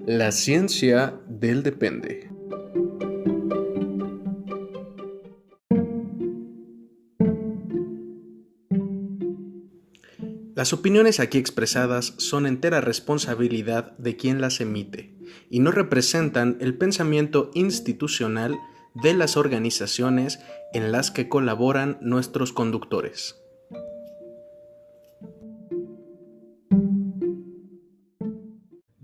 La ciencia del depende. Las opiniones aquí expresadas son entera responsabilidad de quien las emite y no representan el pensamiento institucional de las organizaciones en las que colaboran nuestros conductores.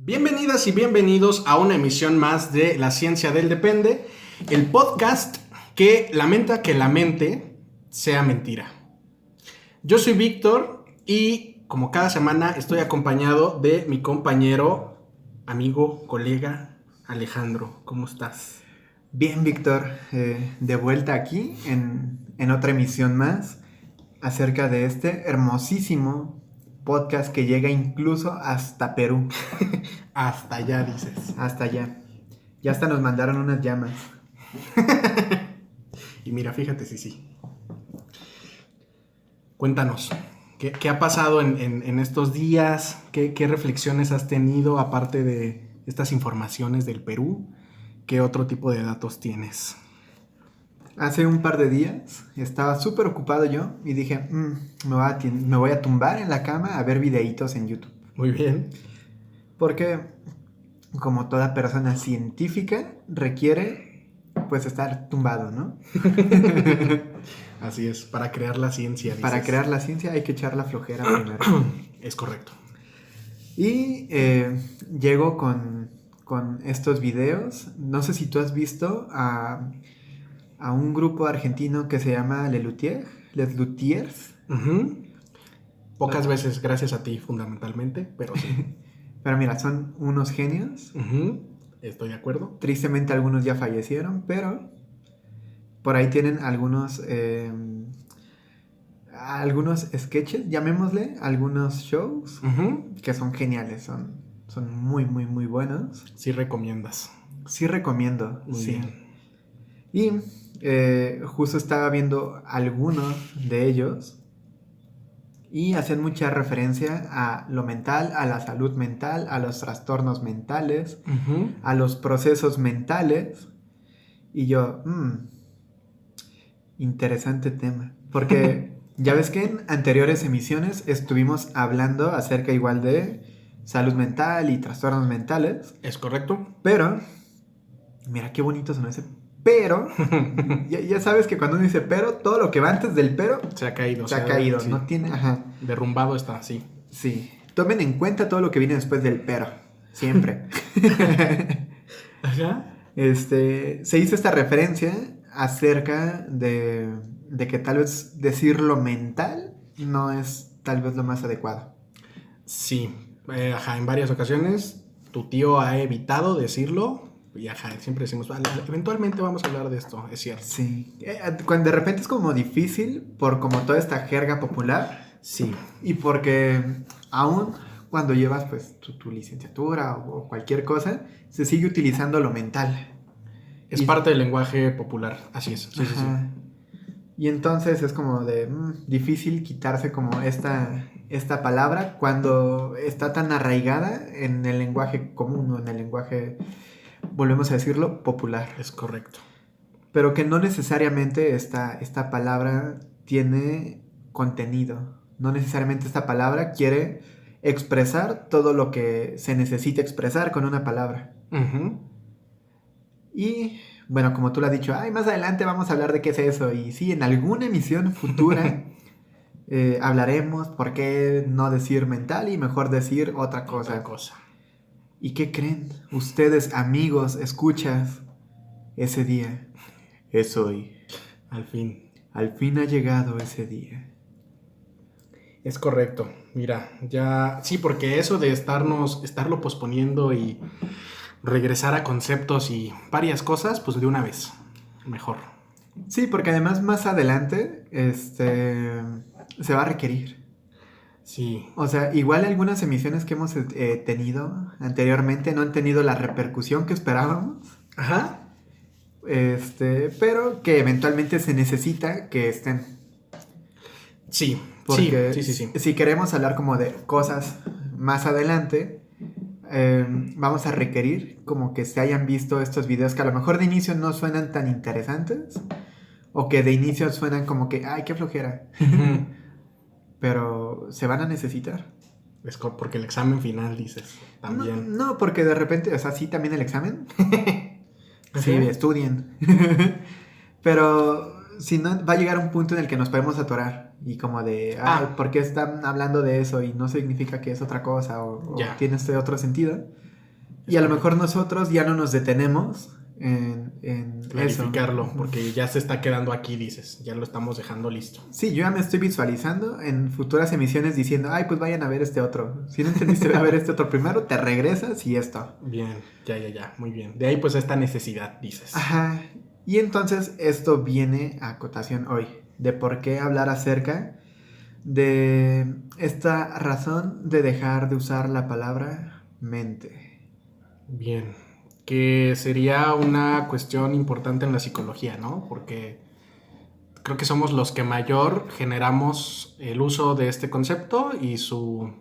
Bienvenidas y bienvenidos a una emisión más de La Ciencia del Depende, el podcast que lamenta que la mente sea mentira. Yo soy Víctor y como cada semana estoy acompañado de mi compañero, amigo, colega Alejandro. ¿Cómo estás? Bien, Víctor, de vuelta aquí en otra emisión más acerca de este hermosísimo podcast que llega incluso hasta Perú. Hasta allá dices. Hasta allá. Ya hasta nos mandaron unas llamas. Y mira, fíjate si sí. Cuéntanos, ¿qué ha pasado en estos días? ¿Qué reflexiones has tenido aparte de estas informaciones del Perú? ¿Qué otro tipo de datos tienes? Hace un par de días estaba súper ocupado yo y dije, me voy a tumbar en la cama a ver videitos en YouTube. Muy bien. Porque como toda persona científica requiere pues estar tumbado, ¿no? Así es, para crear la ciencia. Para dices. crear la ciencia hay que echar la flojera primero. Es correcto. Y llego con estos videos. No sé si tú has visto a un grupo argentino que se llama Les Luthiers. Uh-huh. Pocas veces gracias a ti, fundamentalmente, pero sí. Pero mira, son unos genios. Uh-huh. Estoy de acuerdo. Tristemente algunos ya fallecieron, pero por ahí tienen algunos sketches, llamémosle, algunos shows Uh-huh. que son geniales, son muy, muy, muy buenos. Sí recomiendas. Sí recomiendo, Muy sí. bien. Y justo estaba viendo algunos de ellos y hacen mucha referencia a lo mental, a la salud mental, a los trastornos mentales, Uh-huh. a los procesos mentales. Y yo, interesante tema. Porque ya ves que en anteriores emisiones estuvimos hablando acerca igual de salud mental y trastornos mentales. ¿Es correcto? Pero, mira qué bonito sonó ese pero. ya sabes que cuando uno dice pero, todo lo que va antes del pero Se ha caído. se ha caído. Sí. No tiene, ajá. Derrumbado está, sí. Sí. Tomen en cuenta todo lo que viene después del pero. Siempre. Ajá. Se hizo esta referencia acerca de que tal vez decir lo mental no es tal vez lo más adecuado. Sí. En varias ocasiones tu tío ha evitado decirlo. Y siempre decimos, eventualmente vamos a hablar de esto, es cierto. Sí. Cuando de repente es como difícil por como toda esta jerga popular. Sí. Y porque aún cuando llevas pues tu licenciatura o cualquier cosa, se sigue utilizando lo mental. Es parte del lenguaje popular, así es. Sí. Y entonces es como de difícil quitarse como esta palabra cuando está tan arraigada en el lenguaje común o en el lenguaje, volvemos a decirlo, popular. Es correcto. Pero que no necesariamente esta palabra tiene contenido. No necesariamente esta palabra quiere expresar todo lo que se necesita expresar con una palabra. Uh-huh. Y bueno, como tú lo has dicho, más adelante vamos a hablar de qué es eso. Y sí, en alguna emisión futura hablaremos por qué no decir mental y mejor decir otra cosa. ¿Y qué creen ustedes, amigos, escuchas? Ese día es hoy. Al fin. Al fin ha llegado ese día. Es correcto. Mira, ya... Sí, porque eso de estarlo posponiendo y regresar a conceptos y varias cosas, pues de una vez. Mejor. Sí, porque además más adelante se va a requerir. Sí. O sea, igual algunas emisiones que hemos tenido anteriormente no han tenido la repercusión que esperábamos. Ajá. Pero que eventualmente se necesita que estén. Sí. Porque Sí. si queremos hablar como de cosas más adelante, vamos a requerir como que se hayan visto estos videos que a lo mejor de inicio no suenan tan interesantes o que de inicio suenan como que, ay, qué flojera. Pero se van a necesitar. Es porque el examen final, dices, también. No, porque de repente, o sea, sí, también el examen. Sí, estudien. Pero si no, va a llegar un punto en el que nos podemos atorar. Y como de, ¿por qué están hablando de eso? Y no significa que es otra cosa o tiene este otro sentido. Y a lo mejor nosotros ya no nos detenemos en clarificarlo, eso. Porque ya se está quedando aquí, dices. Ya lo estamos dejando listo. Sí, yo ya me estoy visualizando en futuras emisiones diciendo, ay, pues vayan a ver este otro. Si no entendiste a ver este otro primero, te regresas y esto. Bien, ya, muy bien. De ahí pues esta necesidad, dices. Ajá. Y entonces esto viene a acotación hoy, de por qué hablar acerca de esta razón de dejar de usar la palabra mente. Bien, que sería una cuestión importante en la psicología, ¿no? Porque creo que somos los que mayor generamos el uso de este concepto y su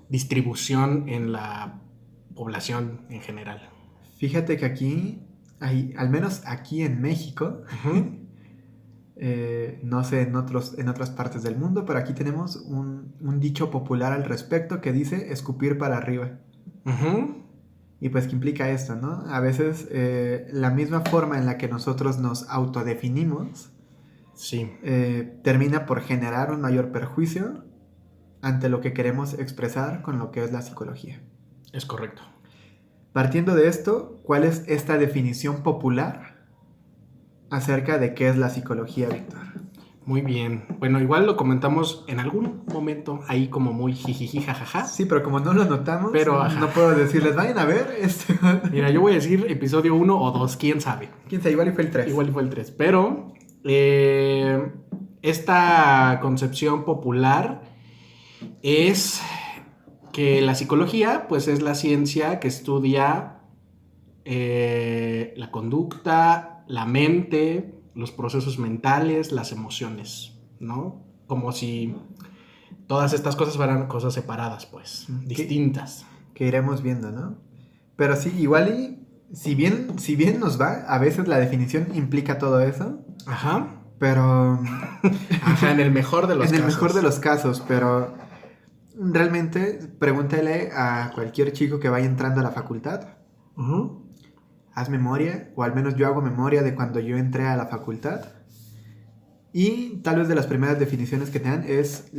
distribución en la población en general. Fíjate que aquí, al menos aquí en México, no sé en otras partes del mundo, pero aquí tenemos un dicho popular al respecto que dice escupir para arriba. Y pues, ¿qué implica esto, no? A veces la misma forma en la que nosotros nos autodefinimos termina por generar un mayor perjuicio ante lo que queremos expresar con lo que es la psicología. Es correcto. Partiendo de esto, ¿cuál es esta definición popular acerca de qué es la psicología, Víctor? Muy bien. Bueno, igual lo comentamos en algún momento ahí como muy jijiji, jajaja. Sí, pero como no lo notamos, pero, no puedo decirles, vayan a ver esto. Mira, yo voy a decir episodio 1 o 2, quién sabe. Quién sabe, igual y fue el 3. Igual y fue el 3, pero esta concepción popular es que la psicología pues es la ciencia que estudia la conducta, la mente, los procesos mentales, las emociones, ¿no? Como si todas estas cosas fueran cosas separadas, pues, distintas. Que iremos viendo, ¿no? Pero sí, igual y si bien nos va, a veces la definición implica todo eso. Ajá. Pero... Ajá, en el mejor de los casos. En el mejor de los casos, pero realmente pregúntale a cualquier chico que vaya entrando a la facultad. Haz memoria, o al menos yo hago memoria de cuando yo entré a la facultad. Y tal vez de las primeras definiciones que te dan es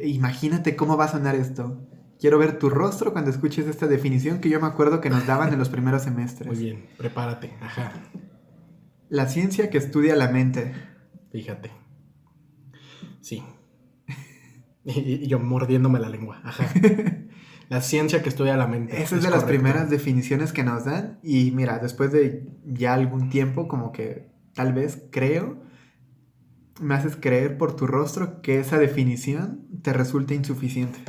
imagínate cómo va a sonar esto. Quiero ver tu rostro cuando escuches esta definición que yo me acuerdo que nos daban en los primeros semestres. Muy bien, prepárate. Ajá. La ciencia que estudia la mente. Fíjate. Sí. Y yo mordiéndome la lengua. Ajá. La ciencia que estudia la mente. Esa es de las primeras definiciones que nos dan. Y mira, después de ya algún tiempo, como que tal vez me haces creer por tu rostro que esa definición te resulta insuficiente.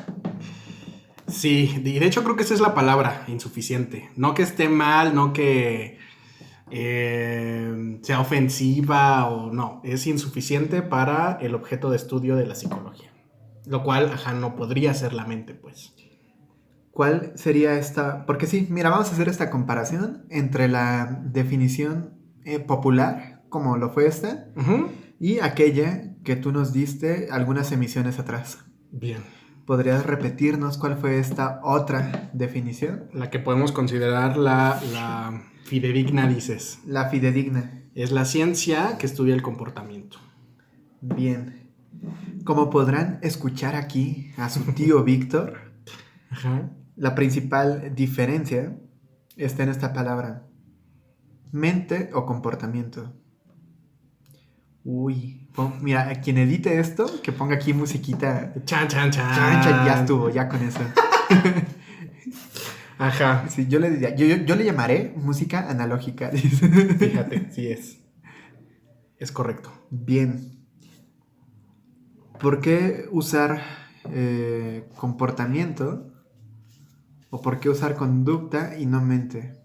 Sí, y de hecho creo que esa es la palabra, insuficiente. No que esté mal, no que sea ofensiva o no. Es insuficiente para el objeto de estudio de la psicología. Lo cual, no podría ser la mente, pues. ¿Cuál sería esta? Porque sí, mira, vamos a hacer esta comparación entre la definición popular, como lo fue esta, y aquella que tú nos diste algunas emisiones atrás. Bien. ¿Podrías repetirnos cuál fue esta otra definición? La que podemos considerar la fidedigna, dices. La fidedigna. Es la ciencia que estudia el comportamiento. Bien. Como podrán escuchar aquí a su tío Víctor, la principal diferencia está en esta palabra. Mente o comportamiento. Uy, mira, a quien edite esto, que ponga aquí musiquita. Chan, chan, chan. Chan, chan, ya estuvo, ya con eso. Ajá. Sí, yo le diría, yo le llamaré música analógica. Fíjate, sí es. Es correcto. Bien. ¿Por qué usar comportamiento? ¿O por qué usar conducta y no mente?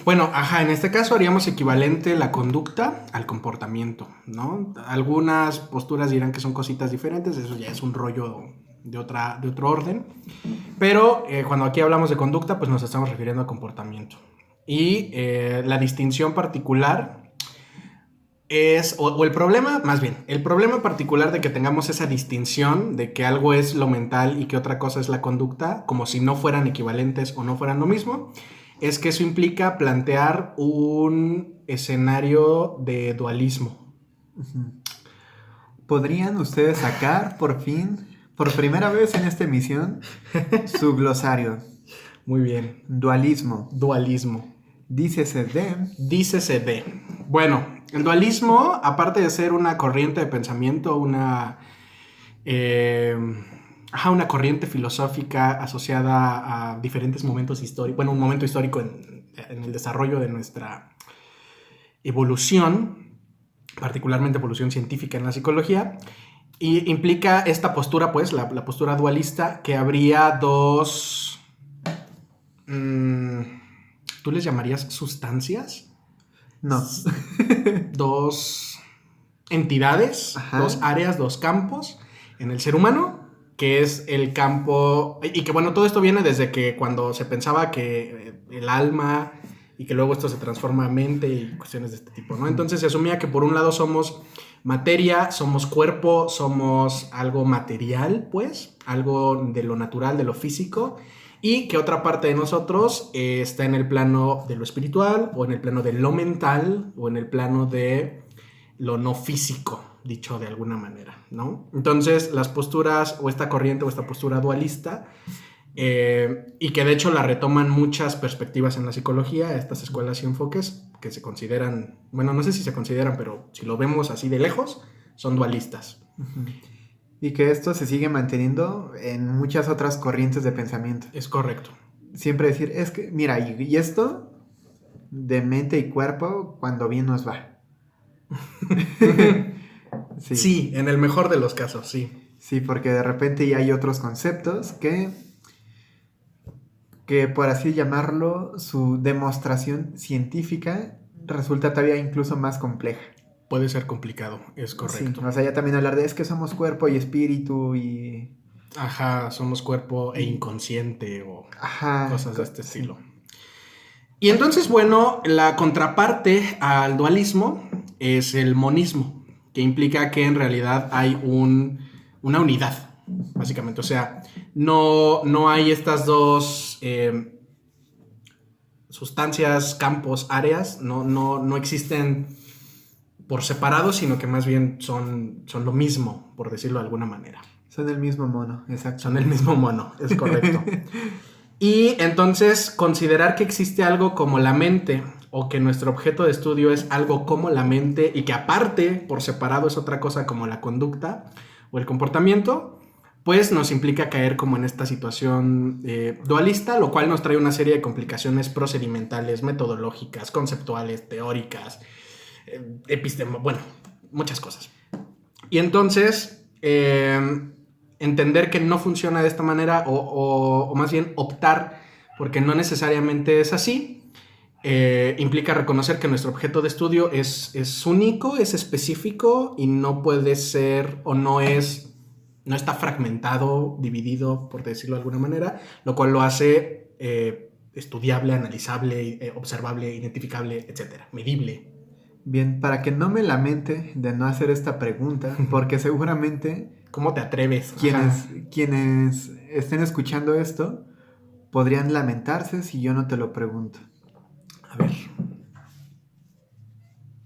Bueno, en este caso haríamos equivalente la conducta al comportamiento, ¿no? Algunas posturas dirán que son cositas diferentes, eso ya es un rollo de otro orden. Pero cuando aquí hablamos de conducta, pues nos estamos refiriendo a comportamiento. Y la distinción particular es, o el problema, más bien, el problema particular de que tengamos esa distinción de que algo es lo mental y que otra cosa es la conducta, como si no fueran equivalentes o no fueran lo mismo, es que eso implica plantear un escenario de dualismo. ¿Podrían ustedes sacar por fin, por primera vez en esta emisión, su glosario? Muy bien. Dualismo. Dualismo. Dícese de... Bueno, el dualismo, aparte de ser una corriente de pensamiento, una corriente filosófica asociada a diferentes momentos históricos, bueno, un momento histórico en el desarrollo de nuestra evolución, particularmente evolución científica en la psicología, y implica esta postura, pues, la postura dualista, que habría dos... ¿tú les llamarías sustancias? No. Dos entidades, Ajá. dos áreas, dos campos en el ser humano, que es el campo... Y que, bueno, todo esto viene desde que cuando se pensaba que el alma... y que luego esto se transforma a mente y cuestiones de este tipo, ¿no? Entonces se asumía que por un lado somos materia, somos cuerpo, somos algo material, pues, algo de lo natural, de lo físico, y que otra parte de nosotros está en el plano de lo espiritual, o en el plano de lo mental, o en el plano de lo no físico, dicho de alguna manera, ¿no? Entonces las posturas, o esta corriente, o esta postura dualista, y que de hecho la retoman muchas perspectivas en la psicología, estas escuelas y enfoques que se consideran, bueno, no sé si se consideran, pero si lo vemos así de lejos, son dualistas. Uh-huh. Y que esto se sigue manteniendo en muchas otras corrientes de pensamiento. Es correcto. Siempre decir, es que, mira, y esto de mente y cuerpo, cuando bien nos va. Sí. Sí, en el mejor de los casos, sí. Sí, porque de repente ya hay otros conceptos que por así llamarlo, su demostración científica resulta todavía incluso más compleja. Puede ser complicado, es correcto. Sí, o sea, ya también hablar de es que somos cuerpo y espíritu y... Ajá, somos cuerpo e inconsciente o cosas de este estilo. Sí. Y entonces, bueno, la contraparte al dualismo es el monismo, que implica que en realidad hay una unidad, básicamente. O sea, no hay estas dos sustancias, campos, áreas, no existen por separado, sino que más bien son lo mismo, por decirlo de alguna manera. Son el mismo mono, exacto. Son el mismo mono, es correcto. Y entonces considerar que existe algo como la mente, o que nuestro objeto de estudio es algo como la mente, y que aparte, por separado, es otra cosa como la conducta o el comportamiento, pues nos implica caer como en esta situación dualista, lo cual nos trae una serie de complicaciones procedimentales, metodológicas, conceptuales, teóricas, bueno, muchas cosas. Y entonces, entender que no funciona de esta manera, o más bien optar porque no necesariamente es así, implica reconocer que nuestro objeto de estudio es único, es específico, y no puede ser, o no está fragmentado, dividido, por decirlo de alguna manera, lo cual lo hace estudiable, analizable, observable, identificable, etcétera, medible. Bien, para que no me lamente de no hacer esta pregunta, porque seguramente... ¿Cómo te atreves? Quienes estén escuchando esto podrían lamentarse si yo no te lo pregunto. A ver.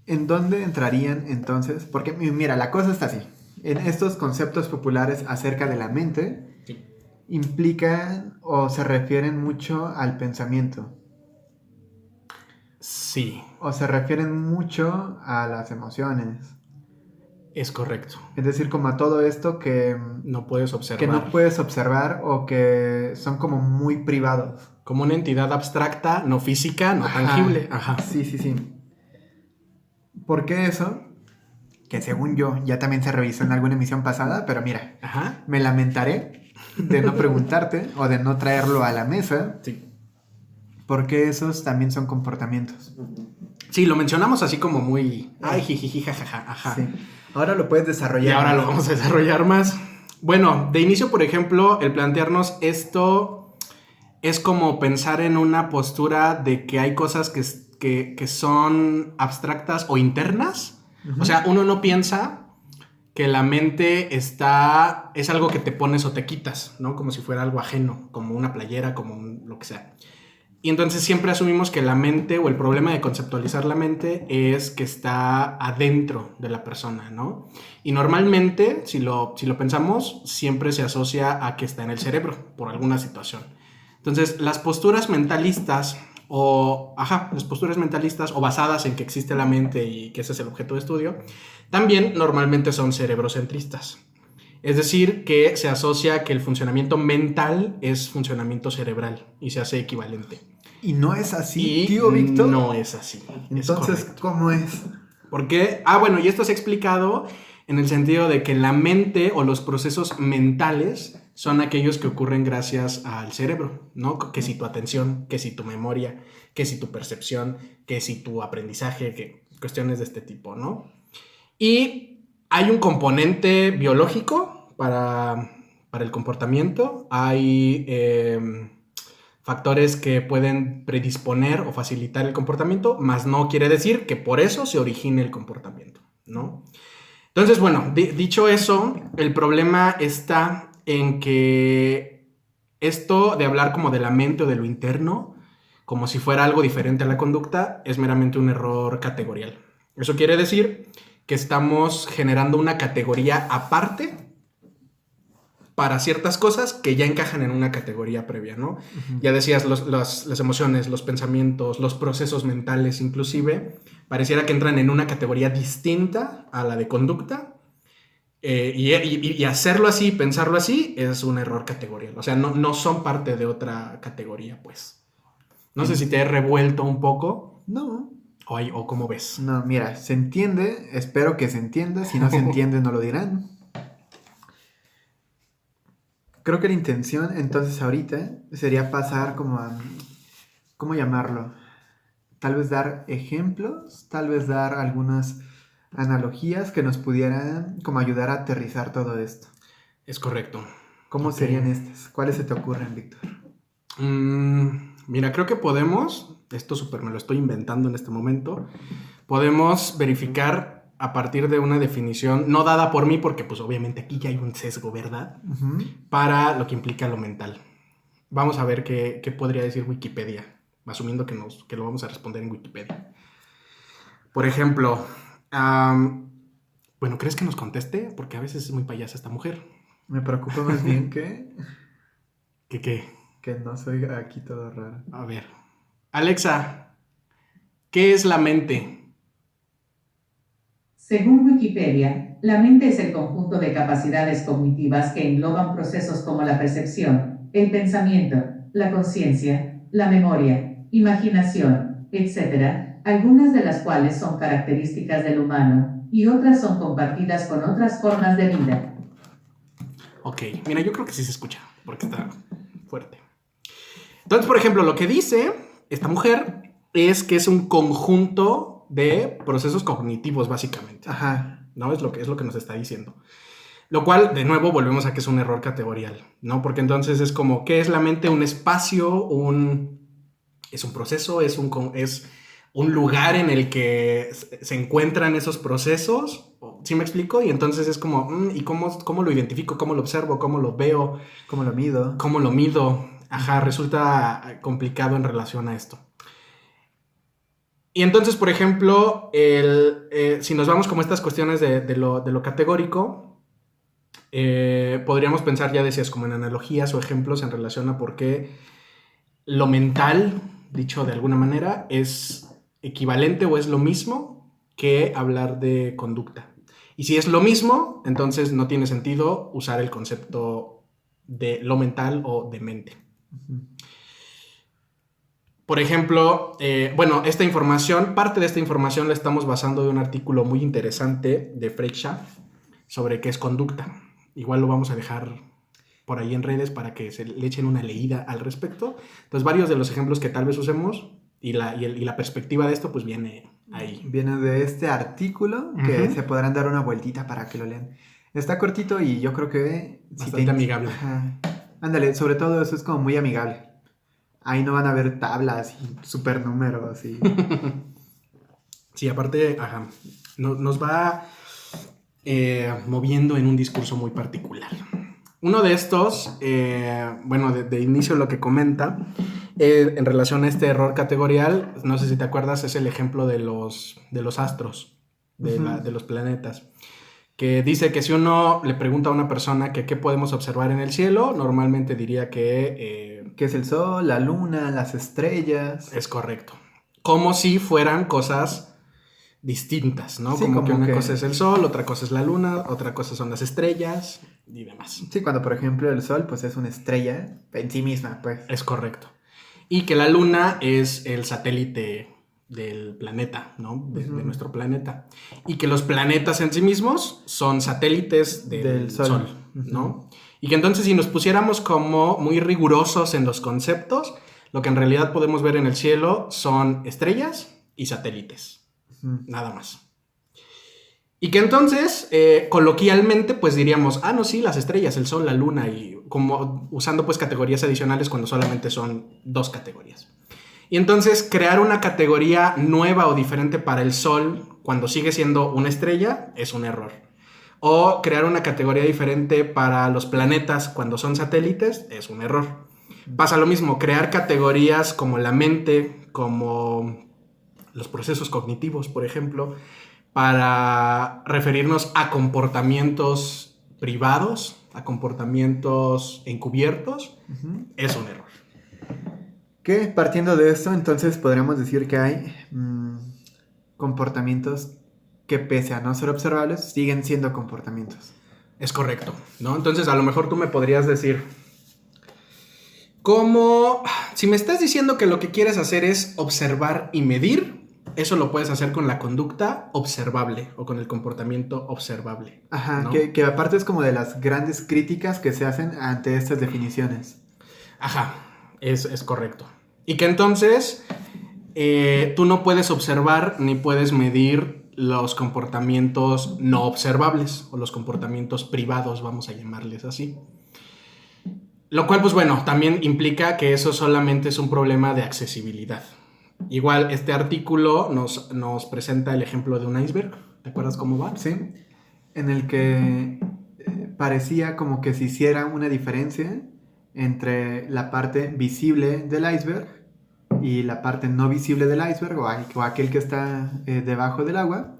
¿En dónde entrarían entonces? Porque mira, la cosa está así. En estos conceptos populares acerca de la mente, sí, implican o se refieren mucho al pensamiento. Sí. O se refieren mucho a las emociones. Es correcto. Es decir, como a todo esto que no puedes observar. Que no puedes observar, o que son como muy privados. Como una entidad abstracta, no física, no tangible. Ajá. Sí. ¿Por qué eso? Que según yo ya también se revisó en alguna emisión pasada, pero mira, me lamentaré de no preguntarte o de no traerlo a la mesa. Sí. Porque esos también son comportamientos. Sí, lo mencionamos así como muy... Ay, jijiji, jajaja, ajá. Sí. Ahora lo puedes desarrollar. Y ahora lo vamos a desarrollar más. Bueno, de inicio, por ejemplo, el plantearnos esto es como pensar en una postura de que hay cosas que son abstractas o internas. Uh-huh. O sea, uno no piensa que la mente es algo que te pones o te quitas, ¿no? Como si fuera algo ajeno, como una playera, como lo que sea. Y entonces siempre asumimos que la mente, o el problema de conceptualizar la mente, es que está adentro de la persona, ¿no? Y normalmente, si lo pensamos, siempre se asocia a que está en el cerebro, por alguna situación. Entonces, las posturas mentalistas, o basadas en que existe la mente y que ese es el objeto de estudio, también normalmente son cerebrocentristas. Es decir, que se asocia que el funcionamiento mental es funcionamiento cerebral y se hace equivalente. ¿Y no es así, tío Víctor? No es así. Entonces, ¿cómo es? Porque, bueno, y esto se ha explicado en el sentido de que la mente o los procesos mentales son aquellos que ocurren gracias al cerebro, ¿no? Que si tu atención, que si tu memoria, que si tu percepción, que si tu aprendizaje, que cuestiones de este tipo, ¿no? Y hay un componente biológico para el comportamiento, hay factores que pueden predisponer o facilitar el comportamiento, mas no quiere decir que por eso se origine el comportamiento, ¿no? Entonces, bueno, dicho eso, el problema está en que esto de hablar como de la mente o de lo interno, como si fuera algo diferente a la conducta, es meramente un error categorial. Eso quiere decir que estamos generando una categoría aparte para ciertas cosas que ya encajan en una categoría previa, ¿no? Uh-huh. Ya decías, las emociones, los pensamientos, los procesos mentales inclusive, pareciera que entran en una categoría distinta a la de conducta, y hacerlo así, pensarlo así, es un error categorial. O sea, no son parte de otra categoría, pues. No sé si te he revuelto un poco. No. O cómo ves. No, mira, se entiende, espero que se entienda, si no se entiende no lo dirán. Creo que la intención entonces ahorita sería pasar como a, ¿cómo llamarlo? Tal vez dar ejemplos, tal vez dar algunas analogías que nos pudieran como ayudar a aterrizar todo esto. Es correcto. ¿Cómo serían estas? ¿Cuáles se te ocurren, Víctor? Mira, creo que podemos, esto me lo estoy inventando en este momento, podemos verificar a partir de una definición no dada por mí, porque pues obviamente aquí ya hay un sesgo, ¿verdad? Uh-huh. Para lo que implica lo mental. Vamos a ver qué podría decir Wikipedia, asumiendo que lo vamos a responder en Wikipedia. Por ejemplo, bueno, ¿crees que nos conteste? Porque a veces es muy payasa esta mujer. Me preocupa más bien que... ¿Qué? Que no soy aquí todo raro. A ver. Alexa, ¿qué es la mente? Según Wikipedia, la mente es el conjunto de capacidades cognitivas que engloban procesos como la percepción, el pensamiento, la conciencia, la memoria, imaginación, etc., algunas de las cuales son características del humano y otras son compartidas con otras formas de vida. Ok, mira, yo creo que sí se escucha, porque está fuerte. Entonces, por ejemplo, lo que dice esta mujer es que es un conjunto de procesos cognitivos, básicamente. Ajá. ¿No? Es lo que nos está diciendo. Lo cual, de nuevo, volvemos a que es un error categorial, ¿no? Porque entonces es como, ¿qué es la mente? Un espacio, es un proceso, es un lugar en el que se encuentran esos procesos. ¿Sí me explico? Y entonces es como, ¿y cómo lo identifico? ¿Cómo lo observo? ¿Cómo lo veo? ¿Cómo lo mido? ¿Cómo lo mido? Ajá, resulta complicado en relación a esto. Y entonces, por ejemplo, si nos vamos como estas cuestiones de lo categórico, podríamos pensar, ya decías, como en analogías o ejemplos en relación a por qué lo mental, dicho de alguna manera, es equivalente o es lo mismo que hablar de conducta. Y si es lo mismo, entonces no tiene sentido usar el concepto de lo mental o de mente. Uh-huh. Por ejemplo, parte de esta información la estamos basando de un artículo muy interesante de Freixa sobre qué es conducta. Igual lo vamos a dejar por ahí en redes para que se le echen una leída al respecto. Entonces, varios de los ejemplos que tal vez usemos y la perspectiva de esto, pues viene ahí. Viene de este artículo que se podrán dar una vueltita para que lo lean. Está cortito y yo creo que bastante amigable. Ajá. Ándale, sobre todo eso es como muy amigable. Ahí no van a ver tablas y supernúmeros y... Sí, aparte, ajá, nos va moviendo en un discurso muy particular. Uno de estos, bueno, de inicio lo que comenta, en relación a este error categorial, no sé si te acuerdas, es el ejemplo de los astros, de los planetas, que dice que si uno le pregunta a una persona que qué podemos observar en el cielo, normalmente diría que... que es el sol, la luna, las estrellas. Es correcto. Como si fueran cosas distintas, ¿no? Sí, como que una que... cosa es el sol, otra cosa es la luna, otra cosa son las estrellas y demás. Sí, cuando por ejemplo el sol pues es una estrella en sí misma, pues. Es correcto. Y que la luna es el satélite del planeta, ¿no? De nuestro planeta. Y que los planetas en sí mismos son satélites del sol, ¿no? Y que entonces si nos pusiéramos como muy rigurosos en los conceptos, lo que en realidad podemos ver en el cielo son estrellas y satélites. Nada más. Y que entonces, coloquialmente, pues diríamos, no, sí, las estrellas, el sol, la luna, y como usando pues categorías adicionales cuando solamente son 2 categorías. Y entonces crear una categoría nueva o diferente para el sol cuando sigue siendo una estrella es un error. O crear una categoría diferente para los planetas cuando son satélites es un error. Pasa lo mismo, crear categorías como la mente, como los procesos cognitivos, por ejemplo, para referirnos a comportamientos privados, a comportamientos encubiertos, es un error. Que partiendo de esto, entonces podríamos decir que hay comportamientos que pese a no ser observables, siguen siendo comportamientos. Es correcto, ¿no? Entonces a lo mejor tú me podrías decir, ¿cómo? Si me estás diciendo que lo que quieres hacer es observar y medir, eso lo puedes hacer con la conducta observable o con el comportamiento observable. Ajá, ¿no? que aparte es como de las grandes críticas que se hacen ante estas definiciones. Ajá, es correcto. Y que entonces tú no puedes observar ni puedes medir los comportamientos no observables o los comportamientos privados, vamos a llamarles así. Lo cual, pues bueno, también implica que eso solamente es un problema de accesibilidad. Igual, este artículo nos presenta el ejemplo de un iceberg. ¿Te acuerdas cómo va? Sí, en el que parecía como que se hiciera una diferencia entre la parte visible del iceberg y la parte no visible del iceberg o aquel que está debajo del agua,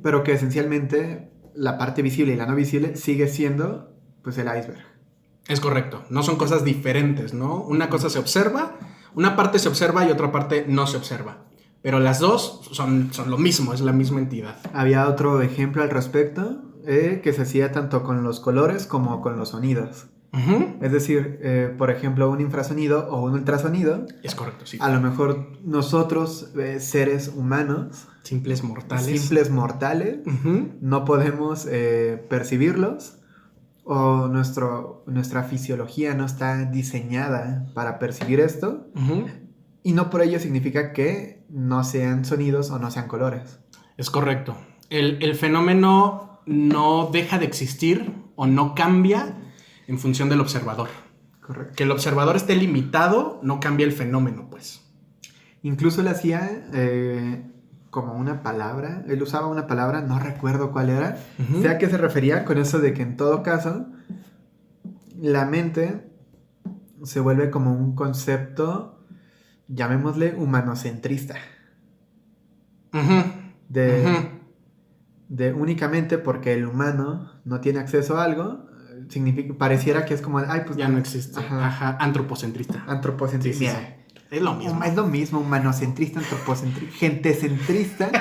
pero que esencialmente la parte visible y la no visible sigue siendo pues el iceberg. Es correcto, no son cosas diferentes, ¿no? Una cosa se observa, una parte se observa y otra parte no se observa. Pero las dos son lo mismo, es la misma entidad. Había otro ejemplo al respecto que se hacía tanto con los colores como con los sonidos. Es decir, por ejemplo, un infrasonido o un ultrasonido. Es correcto, sí. A lo mejor nosotros, seres humanos, simples mortales, no podemos percibirlos. O nuestra fisiología no está diseñada para percibir esto. Y no por ello significa que no sean sonidos o no sean colores. Es correcto. El fenómeno no deja de existir o no cambia en función del observador. Correcto. Que el observador esté limitado no cambia el fenómeno, pues. Incluso le hacía como una palabra. Él usaba una palabra, no recuerdo cuál era. ¿A qué se refería con eso de que en todo caso la mente se vuelve como un concepto, llamémosle humanocentrista? De únicamente porque el humano no tiene acceso a algo, pareciera que es como, pues ya no existe. Antropocentrista. Antropocentrista. Sí. Es lo mismo. Es lo mismo, humanocentrista, antropocentrista, gentecentrista,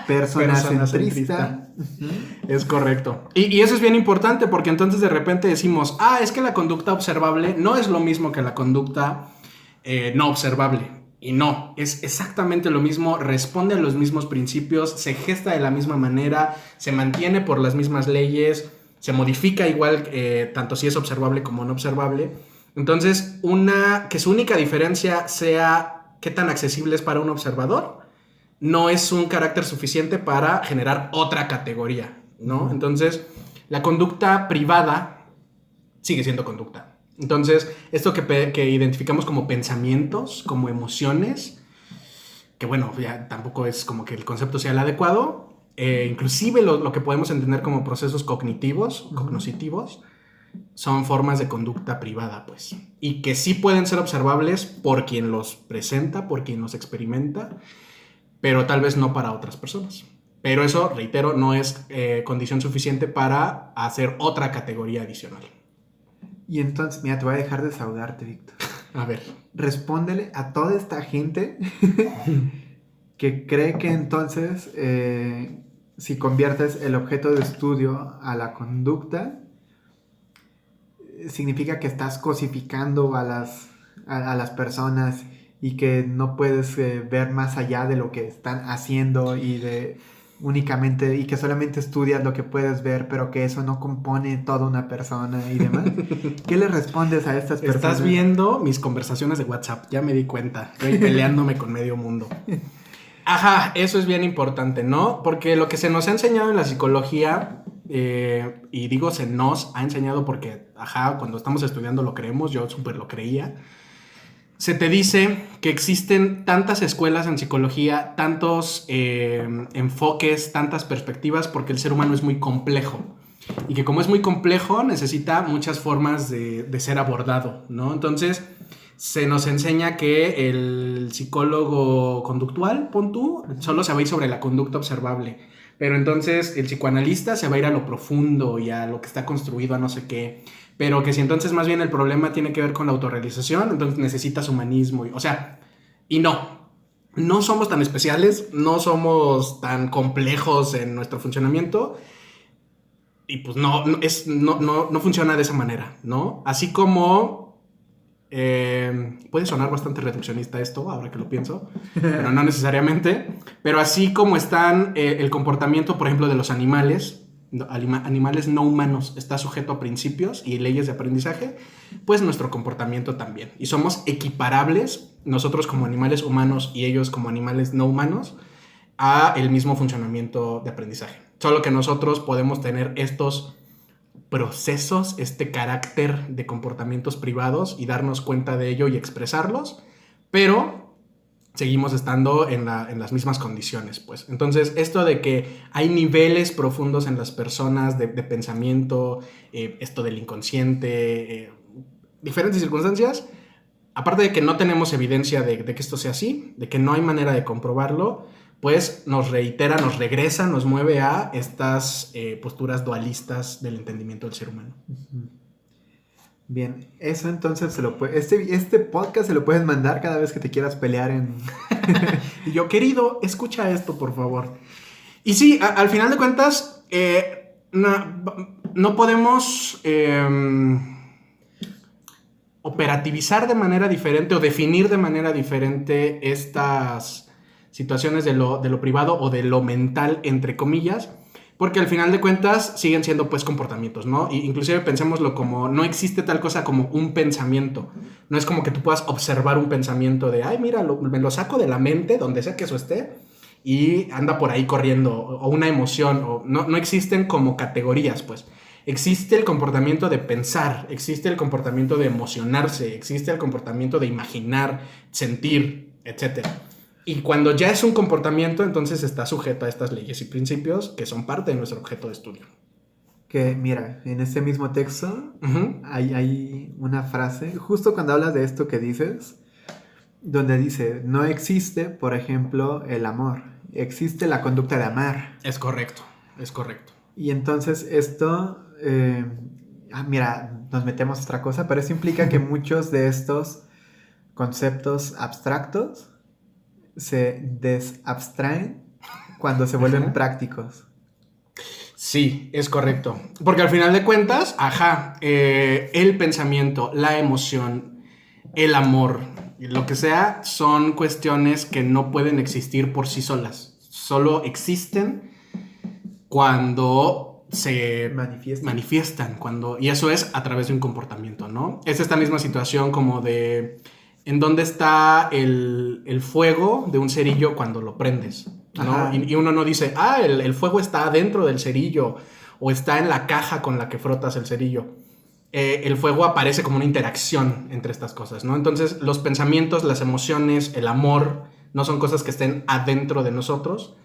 personacentrista. Es correcto. Y eso es bien importante porque entonces de repente decimos, es que la conducta observable no es lo mismo que la conducta no observable. Y no, es exactamente lo mismo, responde a los mismos principios, se gesta de la misma manera, se mantiene por las mismas leyes, se modifica igual, tanto si es observable como no observable. Entonces, que su única diferencia sea qué tan accesible es para un observador, no es un carácter suficiente para generar otra categoría, ¿no? Entonces, la conducta privada sigue siendo conducta. Entonces, esto que identificamos como pensamientos, como emociones, que bueno, ya tampoco es como que el concepto sea el adecuado, inclusive lo que podemos entender como procesos cognitivos, cognoscitivos, son formas de conducta privada, pues, y que sí pueden ser observables por quien los presenta, por quien los experimenta, pero tal vez no para otras personas. Pero eso, reitero, no es condición suficiente para hacer otra categoría adicional. Y entonces, mira, te voy a dejar desahogarte, Víctor. A ver. Respóndele a toda esta gente que cree que entonces, si conviertes el objeto de estudio a la conducta, significa que estás cosificando a las personas y que no puedes ver más allá de lo que están haciendo y que solamente estudias lo que puedes ver, pero que eso no compone toda una persona y demás. ¿Qué le respondes a estas personas? Estás viendo mis conversaciones de WhatsApp, ya me di cuenta. Estoy peleándome con medio mundo. Ajá, eso es bien importante, ¿no? Porque lo que se nos ha enseñado en la psicología, y digo se nos ha enseñado porque, cuando estamos estudiando lo creemos, yo súper lo creía. Se te dice que existen tantas escuelas en psicología, tantos enfoques, tantas perspectivas, porque el ser humano es muy complejo. Y que como es muy complejo, necesita muchas formas de ser abordado, ¿no? Entonces, se nos enseña que el psicólogo conductual, pon tú, solo se va a ir sobre la conducta observable. Pero entonces el psicoanalista se va a ir a lo profundo y a lo que está construido, a no sé qué. Pero que si entonces más bien el problema tiene que ver con la autorrealización, entonces necesitas humanismo. Y no somos tan especiales, no somos tan complejos en nuestro funcionamiento. Y pues no funciona de esa manera, ¿no? Así como puede sonar bastante reduccionista esto, ahora que lo pienso, pero no necesariamente. Pero así como están el comportamiento, por ejemplo, de los animales no humanos está sujeto a principios y leyes de aprendizaje, pues nuestro comportamiento también. Y somos equiparables, nosotros como animales humanos y ellos como animales no humanos, a el mismo funcionamiento de aprendizaje. Solo que nosotros podemos tener estos procesos, este carácter de comportamientos privados y darnos cuenta de ello y expresarlos, pero seguimos estando en las mismas condiciones, pues. Entonces, esto de que hay niveles profundos en las personas de pensamiento, esto del inconsciente, diferentes circunstancias, aparte de que no tenemos evidencia de que esto sea así, de que no hay manera de comprobarlo, pues nos reitera, nos regresa, nos mueve a estas posturas dualistas del entendimiento del ser humano. Bien, eso entonces este podcast se lo puedes mandar cada vez que te quieras pelear en... Y yo, querido, escucha esto, por favor. Y sí, al final de cuentas, no podemos operativizar de manera diferente o definir de manera diferente estas situaciones de lo privado o de lo mental, entre comillas, porque al final de cuentas siguen siendo pues comportamientos, ¿no? Y inclusive pensémoslo como, no existe tal cosa como un pensamiento. No es como que tú puedas observar un pensamiento de, ay, mira, me lo saco de la mente, donde sea que eso esté, y anda por ahí corriendo, o una emoción, no existen como categorías, pues. Existe el comportamiento de pensar, existe el comportamiento de emocionarse, existe el comportamiento de imaginar, sentir, etc. Y cuando ya es un comportamiento, entonces está sujeto a estas leyes y principios que son parte de nuestro objeto de estudio. Que mira, en ese mismo texto hay una frase, justo cuando hablas de esto que dices, donde dice, no existe, por ejemplo, el amor, existe la conducta de amar. Es correcto. Y entonces esto, mira, nos metemos a otra cosa, pero eso implica que muchos de estos conceptos abstractos se desabstraen cuando se vuelven prácticos. Sí, es correcto. Porque al final de cuentas, el pensamiento, la emoción, el amor, lo que sea, son cuestiones que no pueden existir por sí solas. Solo existen cuando se manifiestan y eso es a través de un comportamiento, ¿no? Es esta misma situación como de en dónde está el fuego de un cerillo cuando lo prendes, ¿no? Y uno no dice, el fuego está dentro del cerillo o está en la caja con la que frotas el cerillo. el fuego aparece como una interacción entre estas cosas, ¿no? Entonces, los pensamientos, las emociones, el amor, no son cosas que estén adentro de nosotros,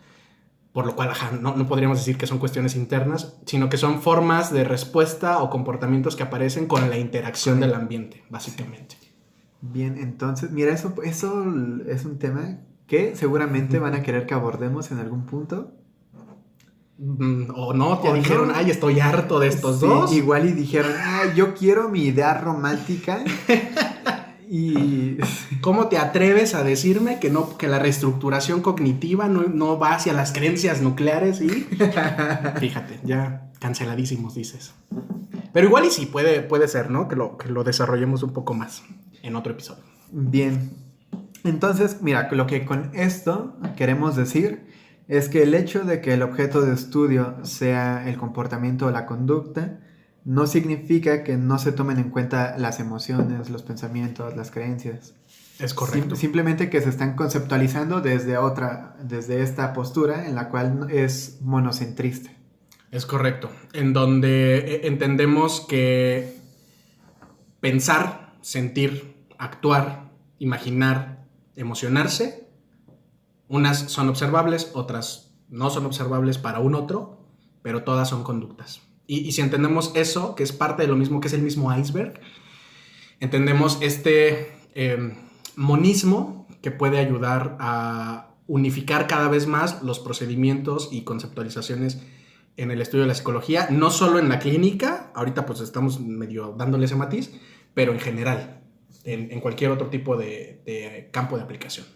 por lo cual no podríamos decir que son cuestiones internas, sino que son formas de respuesta o comportamientos que aparecen con la interacción del ambiente, básicamente. Bien, entonces, mira, eso es un tema que seguramente van a querer que abordemos en algún punto. O no, te dijeron, ay, estoy harto de estos dos. Igual y dijeron, ay, yo quiero mi idea romántica. Y ¿cómo te atreves a decirme que la reestructuración cognitiva no va hacia las creencias nucleares? Y fíjate, ya canceladísimos, dices. Pero igual y sí, puede ser, ¿no? Que lo desarrollemos un poco más en otro episodio. Bien. Entonces, mira, lo que con esto queremos decir es que el hecho de que el objeto de estudio sea el comportamiento o la conducta no significa que no se tomen en cuenta las emociones, los pensamientos, las creencias. Es correcto. Simplemente que se están conceptualizando desde esta postura en la cual es monocentrista. Es correcto. En donde entendemos que pensar, sentir, actuar, imaginar, emocionarse, unas son observables, otras no son observables para un otro, pero todas son conductas. Y si entendemos eso, que es parte de lo mismo, que es el mismo iceberg, entendemos este monismo que puede ayudar a unificar cada vez más los procedimientos y conceptualizaciones en el estudio de la psicología, no solo en la clínica, ahorita pues estamos medio dándole ese matiz, pero en general, en cualquier otro tipo de campo de aplicación.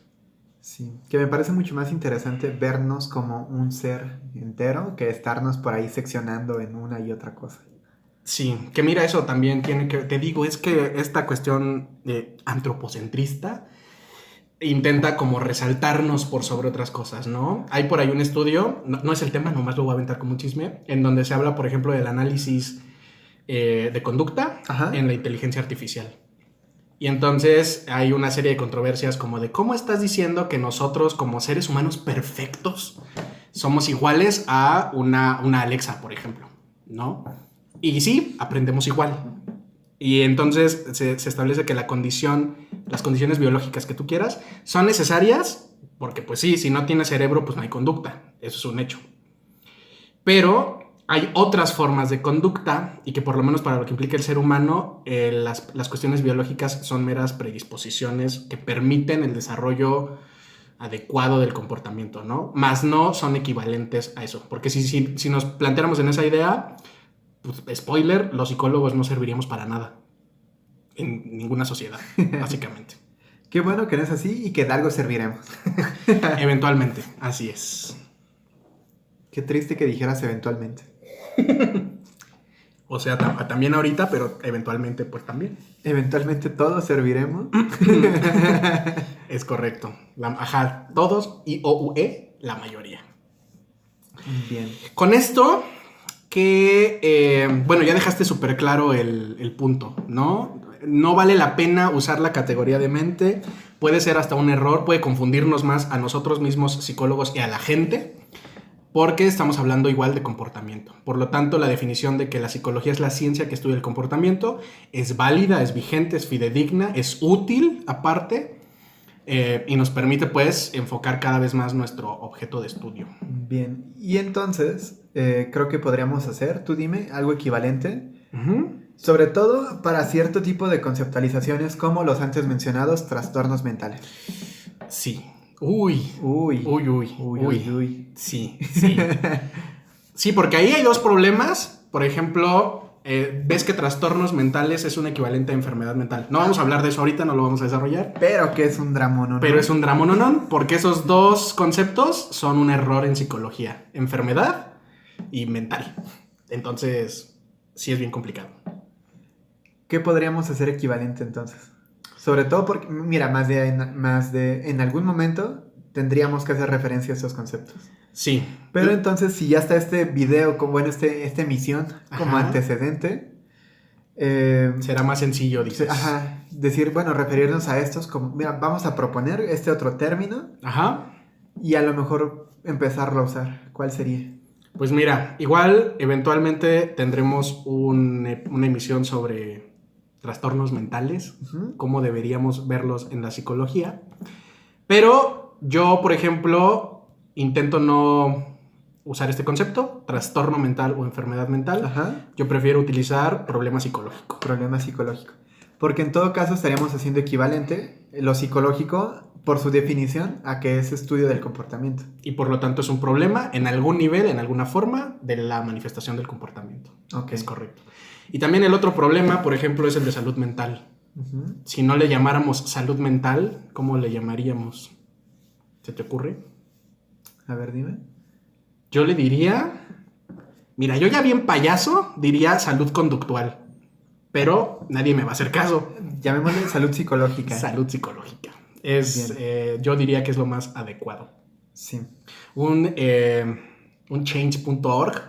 Sí, que me parece mucho más interesante vernos como un ser entero que estarnos por ahí seccionando en una y otra cosa. Sí, que mira, eso también tiene que, te digo, es que esta cuestión antropocentrista intenta como resaltarnos por sobre otras cosas, ¿no? Hay por ahí un estudio, no es el tema, nomás lo voy a aventar como un chisme, en donde se habla, por ejemplo, del análisis de conducta en la inteligencia artificial. Y entonces hay una serie de controversias como de cómo estás diciendo que nosotros como seres humanos perfectos somos iguales a una Alexa, por ejemplo, ¿no? Y sí, aprendemos igual. Y entonces se establece que las condiciones biológicas que tú quieras son necesarias porque pues sí, si no tienes cerebro pues no hay conducta, eso es un hecho. Pero hay otras formas de conducta y que por lo menos para lo que implica el ser humano, las cuestiones biológicas son meras predisposiciones que permiten el desarrollo adecuado del comportamiento, ¿no? Más no son equivalentes a eso. Porque si nos planteáramos en esa idea, pues, spoiler, los psicólogos no serviríamos para nada en ninguna sociedad, básicamente. Qué bueno que no es así y que de algo serviremos. Eventualmente, así es. Qué triste que dijeras eventualmente. O sea, también ahorita, pero eventualmente pues también. Eventualmente todos serviremos. Es correcto. Todos y la mayoría. Bien. Con esto, bueno, ya dejaste súper claro el punto, ¿no? No vale la pena usar la categoría de mente. Puede ser hasta un error, puede confundirnos más a nosotros mismos psicólogos y a la gente, porque estamos hablando igual de comportamiento. Por lo tanto, la definición de que la psicología es la ciencia que estudia el comportamiento es válida, es vigente, es fidedigna, es útil aparte, y nos permite pues enfocar cada vez más nuestro objeto de estudio. Bien, y entonces creo que podríamos hacer, tú dime, algo equivalente, sobre todo para cierto tipo de conceptualizaciones como los antes mencionados trastornos mentales. Sí. Uy. Sí. Sí, porque ahí hay dos problemas. Por ejemplo, ves que trastornos mentales es un equivalente a enfermedad mental. No vamos a hablar de eso ahorita, no lo vamos a desarrollar. Pero que es un dramononón. Pero es un dramononón, porque esos dos conceptos son un error en psicología. Enfermedad y mental. Entonces, sí es bien complicado. ¿Qué podríamos hacer equivalente entonces? Sobre todo porque, mira, en algún momento tendríamos que hacer referencia a estos conceptos. Sí. Pero entonces, si ya está este video, esta emisión como antecedente... será más sencillo, dices. Decir, bueno, referirnos a estos como, mira, vamos a proponer este otro término. Ajá. Y a lo mejor empezarlo a usar. ¿Cuál sería? Pues mira, igual eventualmente tendremos una emisión sobre trastornos mentales, cómo deberíamos verlos en la psicología. Pero yo, por ejemplo, intento no usar este concepto, trastorno mental o enfermedad mental. Ajá. Yo prefiero utilizar problema psicológico. Problema psicológico. Porque en todo caso estaríamos haciendo equivalente lo psicológico, por su definición, a que es estudio del comportamiento. Y por lo tanto es un problema en algún nivel, en alguna forma, de la manifestación del comportamiento. Ok. Es correcto. Y también el otro problema, por ejemplo, es el de salud mental. Uh-huh. Si no le llamáramos salud mental, ¿cómo le llamaríamos? ¿Se te ocurre? A ver, dime. Yo le diría... Mira, yo ya bien payaso diría salud conductual. Pero nadie me va a hacer caso. Llamémosle salud psicológica. Salud psicológica. Yo diría que es lo más adecuado. Sí. Un change.org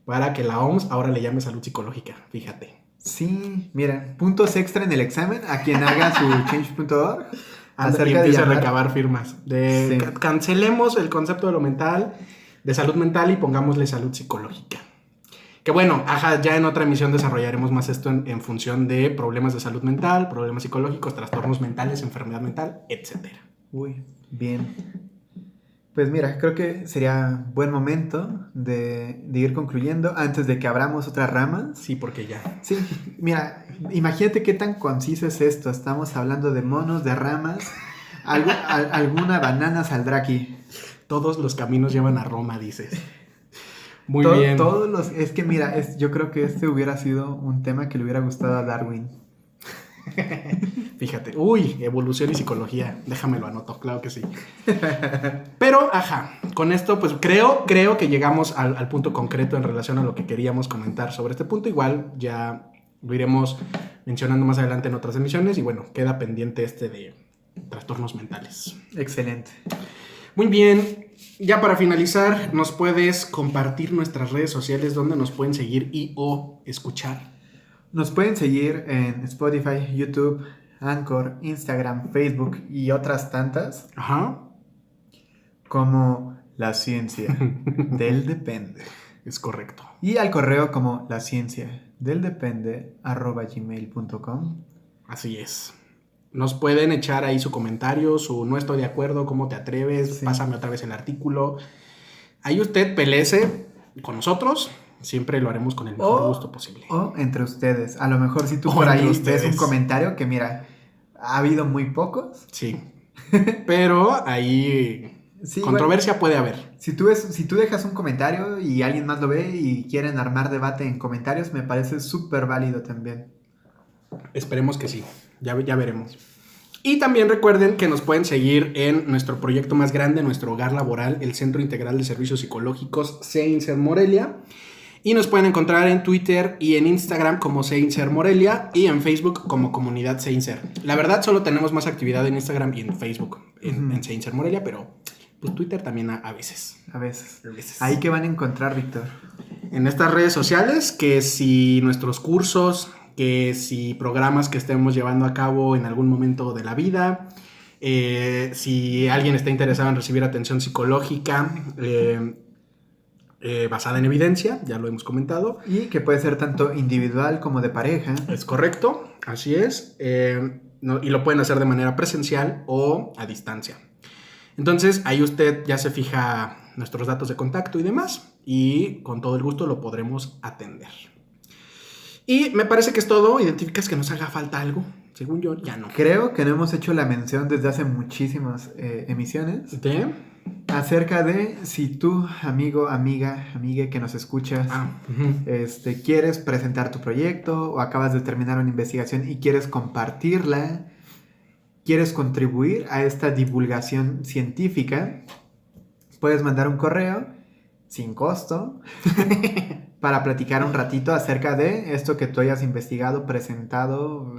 para que la OMS ahora le llame salud psicológica. Fíjate. Sí, mira, puntos extra en el examen a quien haga su change.org. Y empieza a recabar firmas. Cancelemos el concepto de lo mental, de salud mental, y pongámosle salud psicológica. Que bueno, ya en otra emisión desarrollaremos más esto en función de problemas de salud mental, problemas psicológicos, trastornos mentales, enfermedad mental, etc. Uy, bien. Pues mira, creo que sería buen momento de ir concluyendo antes de que abramos otras ramas. Sí, porque ya. Sí, mira, imagínate qué tan conciso es esto. Estamos hablando de monos, de ramas. Alguna banana saldrá aquí. Todos los caminos llevan a Roma, dices. Muy bien. Es que mira, yo creo que este hubiera sido un tema que le hubiera gustado a Darwin. Fíjate, evolución y psicología, déjamelo anoto, claro que sí. Pero, con esto pues creo que llegamos al punto concreto en relación a lo que queríamos comentar sobre este punto. Igual ya lo iremos mencionando más adelante en otras emisiones y bueno, queda pendiente de trastornos mentales. Excelente. Muy bien, ya para finalizar, ¿nos puedes compartir nuestras redes sociales donde nos pueden seguir o escuchar? Nos pueden seguir en Spotify, YouTube, Anchor, Instagram, Facebook y otras tantas. Ajá. Como La Ciencia del Depende. Es correcto. Y al correo como lacienciadeldepende@gmail.com. Así es. Nos pueden echar ahí su comentario, su no estoy de acuerdo, cómo te atreves, sí. Pásame otra vez el artículo. Ahí usted peléese con nosotros. Siempre lo haremos con el mejor gusto posible. O entre ustedes. A lo mejor si tú por ahí ves un comentario que mira, ha habido muy pocos. Sí. Pero ahí sí, controversia puede haber. Si tú dejas un comentario y alguien más lo ve y quieren armar debate en comentarios, me parece súper válido también. Esperemos que sí. Ya veremos. Y también recuerden que nos pueden seguir en nuestro proyecto más grande, nuestro hogar laboral, el Centro Integral de Servicios Psicológicos CEINSER Morelia. Y nos pueden encontrar en Twitter y en Instagram como CEINSER Morelia y en Facebook como Comunidad CEINSER. La verdad solo tenemos más actividad en Instagram y en Facebook en CEINSER Morelia, pero pues Twitter también a veces. A veces. ¿Ahí qué van a encontrar, Víctor? En estas redes sociales, que si nuestros cursos, que si programas que estemos llevando a cabo en algún momento de la vida, si alguien está interesado en recibir atención psicológica basada en evidencia, ya lo hemos comentado. Y que puede ser tanto individual como de pareja. Es correcto, así es. Y lo pueden hacer de manera presencial o a distancia. Entonces, ahí usted ya se fija nuestros datos de contacto y demás, y con todo el gusto lo podremos atender. Y me parece que es todo. ¿Identificas que nos haga falta algo? Según yo, ya no. Creo que no hemos hecho la mención desde hace muchísimas emisiones. ¿De? Acerca de si tú, amigo, amigue que nos escuchas, quieres presentar tu proyecto o acabas de terminar una investigación y quieres compartirla, quieres contribuir a esta divulgación científica, puedes mandar un correo sin costo para platicar un ratito acerca de esto que tú hayas investigado, presentado,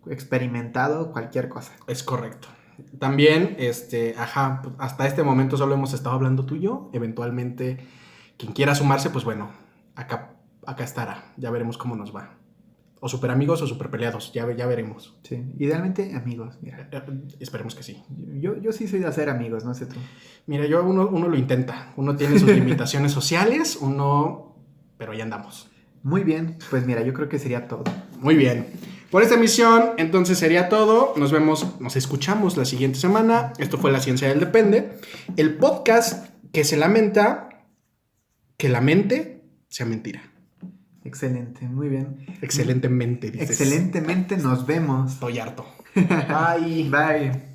experimentado, cualquier cosa. Es correcto. También, hasta este momento solo hemos estado hablando tú y yo. Eventualmente, quien quiera sumarse, pues bueno, acá estará. Ya veremos cómo nos va. O super amigos o super peleados, ya veremos. Sí, idealmente amigos, mira. Esperemos que sí. Yo sí soy de hacer amigos, no sé tú. Mira, uno lo intenta. Uno tiene sus limitaciones sociales, pero ya andamos. Muy bien, pues mira, yo creo que sería todo. Muy bien. Por esta emisión, entonces sería todo. Nos escuchamos la siguiente semana. Esto fue La Ciencia del Depende. El podcast que se lamenta que la mente sea mentira. Excelente, muy bien. Excelentemente, dices. Excelentemente, nos vemos. Estoy harto. Bye. Bye.